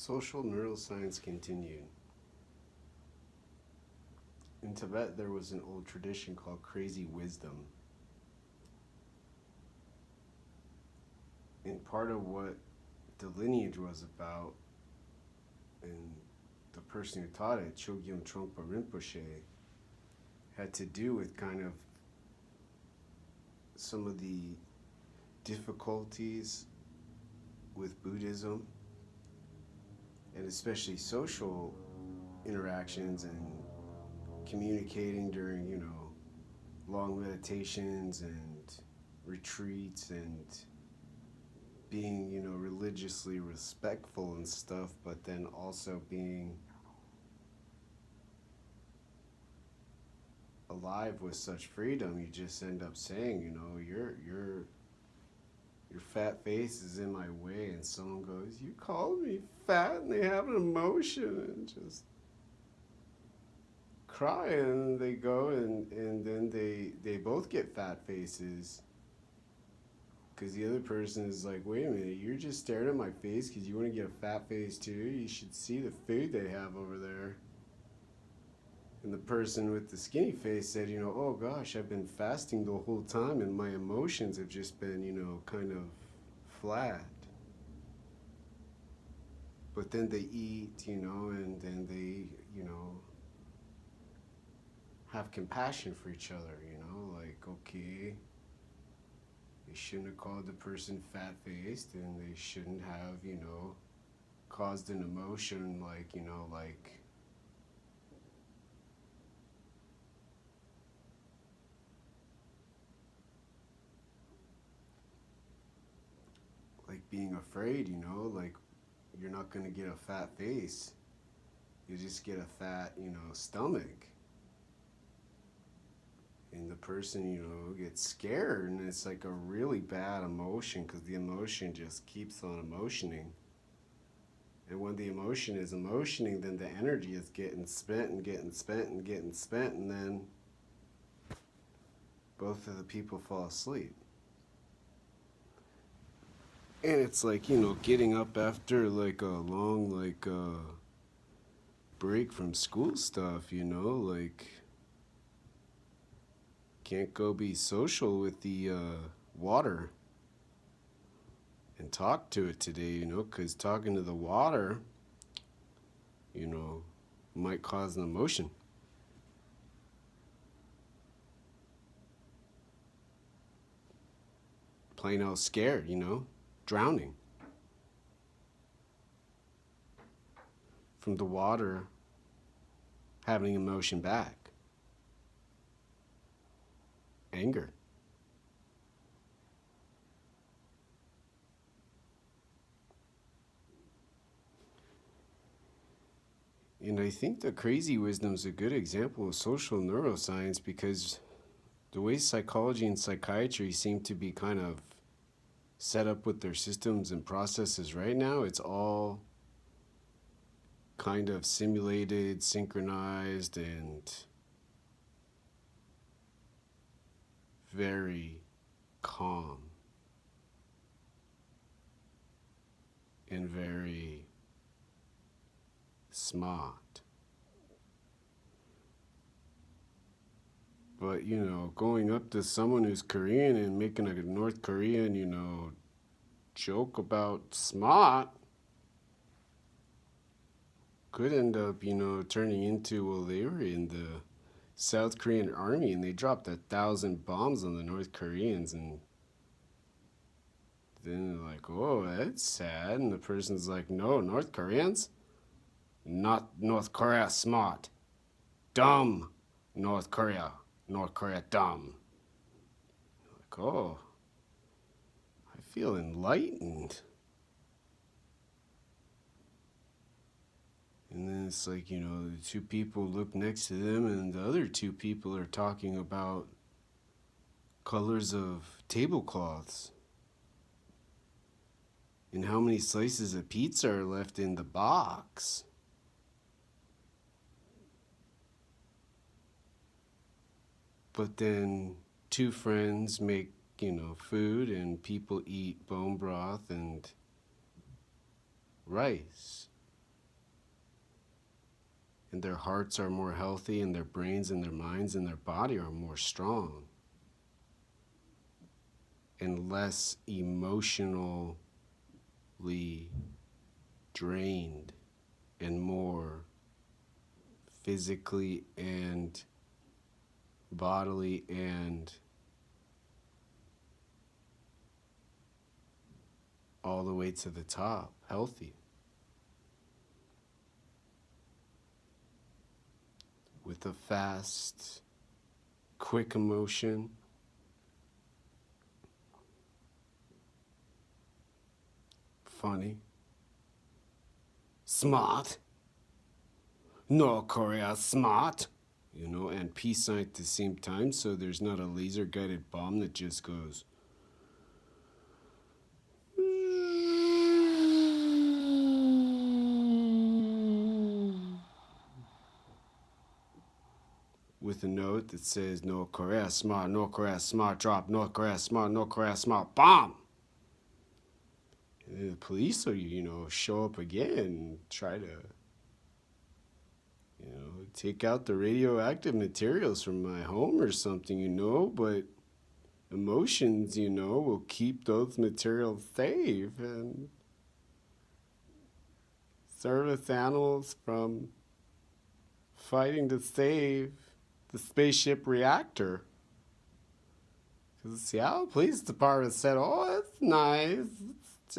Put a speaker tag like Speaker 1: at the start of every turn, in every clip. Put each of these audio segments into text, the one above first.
Speaker 1: Social neuroscience continued. In Tibet, there was an old tradition called crazy wisdom. And part of what the lineage was about, and the person who taught it, Chogyam Trungpa Rinpoche, had to do with kind of some of the difficulties with Buddhism, and especially social interactions and communicating during, long meditations and retreats and being, religiously respectful and stuff, but then also being alive with such freedom. You just end up saying, your fat face is in my way, and someone goes, you called me fat, and they have an emotion, and just cry, and they go, and then they both get fat faces, because the other person is like, wait a minute, you're just staring at my face because you want to get a fat face too? You should see the food they have over there. And the person with the skinny face said, oh gosh, I've been fasting the whole time and my emotions have just been, kind of flat. But then they eat, and then they, have compassion for each other, like, okay, they shouldn't have called the person fat faced, and they shouldn't have, caused an emotion like, like being afraid, like you're not going to get a fat face. You just get a fat, stomach. And the person, gets scared, and it's like a really bad emotion because the emotion just keeps on emotioning. And when the emotion is emotioning, then the energy is getting spent and getting spent and getting spent, and then both of the people fall asleep. And it's like, getting up after like a long, break from school stuff, like can't go be social with the water and talk to it today, because talking to the water, might cause an emotion. Plain out scared, drowning. From the water having emotion back. Anger. And I think the crazy wisdom is a good example of social neuroscience, because the way psychology and psychiatry seem to be kind of set up with their systems and processes right now, it's all kind of simulated, synchronized, and very calm and very smart. But, going up to someone who's Korean and making a North Korean, joke about smart could end up, turning into, well, they were in the South Korean army and they dropped 1,000 bombs on the North Koreans, and then they're like, oh, that's sad. And the person's like, no, North Koreans? Not North Korea smart. Dumb North Korea. North Korea dumb. Like, oh, I feel enlightened. And then it's like, the two people look next to them and the other two people are talking about colors of tablecloths and how many slices of pizza are left in the box. But then two friends make, food, and people eat bone broth and rice. and their hearts are more healthy, and their brains and their minds and their body are more strong and less emotionally drained and more physically and bodily and all the way to the top healthy, with a fast, quick emotion, funny, smart, North Korea smart, and peace sign at the same time, so there's not a laser guided bomb that just goes with a note that says North Korea smart, drop, North Korea smart, bomb. And then the police will, show up again and try to, take out the radioactive materials from my home or something, but emotions, will keep those materials safe and service animals from fighting to save the spaceship reactor. Because the Seattle Police Department said, oh, it's nice. It's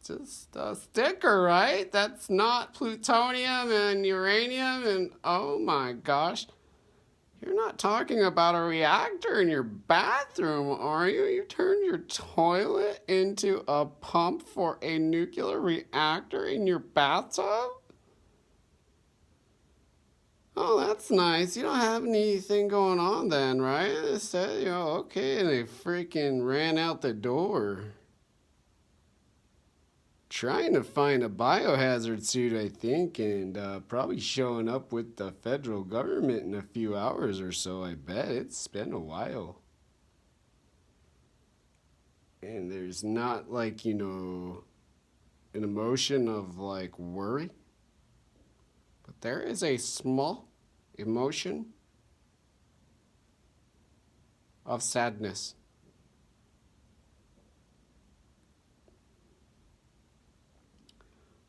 Speaker 1: just a sticker, right? That's not plutonium and uranium and oh my gosh. You're not talking about a reactor in your bathroom, are you? You turned your toilet into a pump for a nuclear reactor in your bathtub? Oh, that's nice. You don't have anything going on then, right? They said, okay, and they freaking ran out the door. Trying to find a biohazard suit, I think, and probably showing up with the federal government in a few hours or so, I bet. It's been a while. And there's not an emotion of worry, but there is a small emotion of sadness.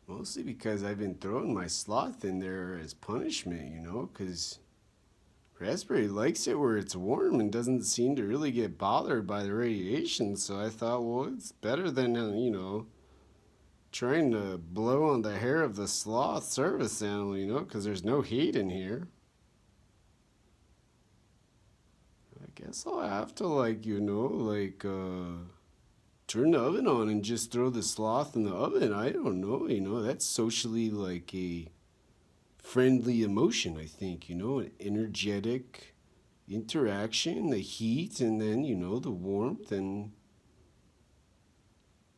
Speaker 1: Mostly because I've been throwing my sloth in there as punishment, because Raspberry likes it where it's warm and doesn't seem to really get bothered by the radiation. So I thought, well, it's better than, trying to blow on the hair of the sloth service animal, because there's no heat in here. I guess I'll have to, turn the oven on and just throw the sloth in the oven. I don't know, that's socially a friendly emotion, I think, an energetic interaction, the heat, and then, the warmth, and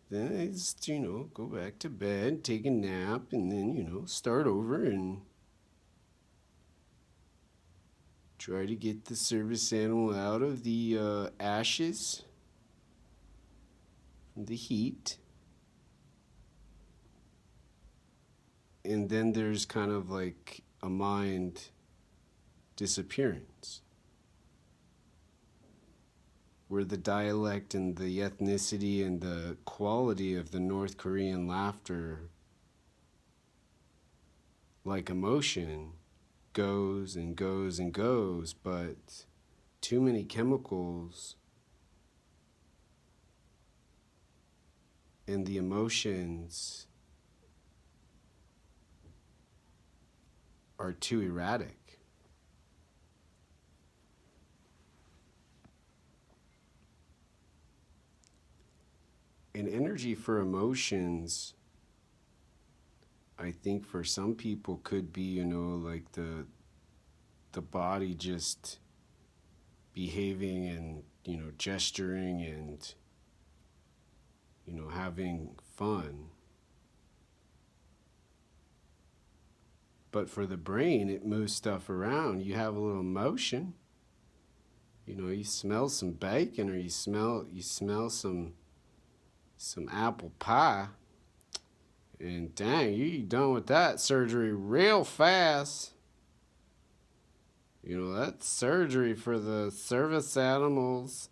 Speaker 1: then I just, go back to bed, take a nap, and then, start over and try to get the service animal out of the ashes, the heat. And then there's kind of a mind disappearance, where the dialect and the ethnicity and the quality of the North Korean laughter, emotion, goes and goes and goes, but too many chemicals and the emotions are too erratic. And energy for emotions, I think for some people could be, the body just behaving and, gesturing and, having fun. But for the brain, it moves stuff around. You have a little motion. You smell some bacon, or you smell some apple pie, And dang, you done with that surgery real fast. You know, that's surgery for the service animals.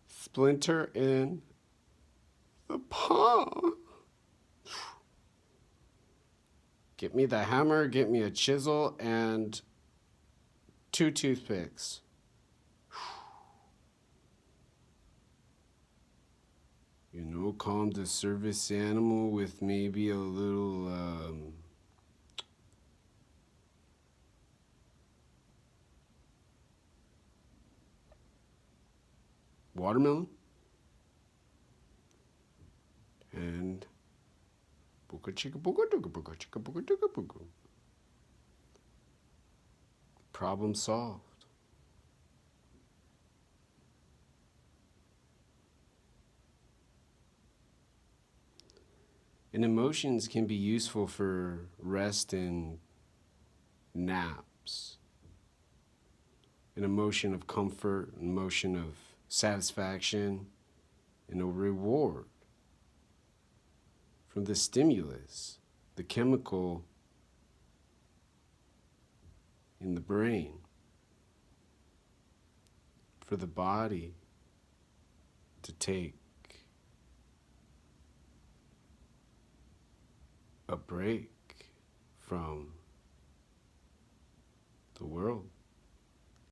Speaker 1: Splinter in the paw. Get me the hammer, get me a chisel, and 2 toothpicks. You know, calm the service animal with maybe a little watermelon and buka chicka buka duka buka chicka buka duka buka. Problem solved. And emotions can be useful for rest and naps. An emotion of comfort, an emotion of satisfaction, and a reward from the stimulus, the chemical in the brain, for the body to take a break from the world.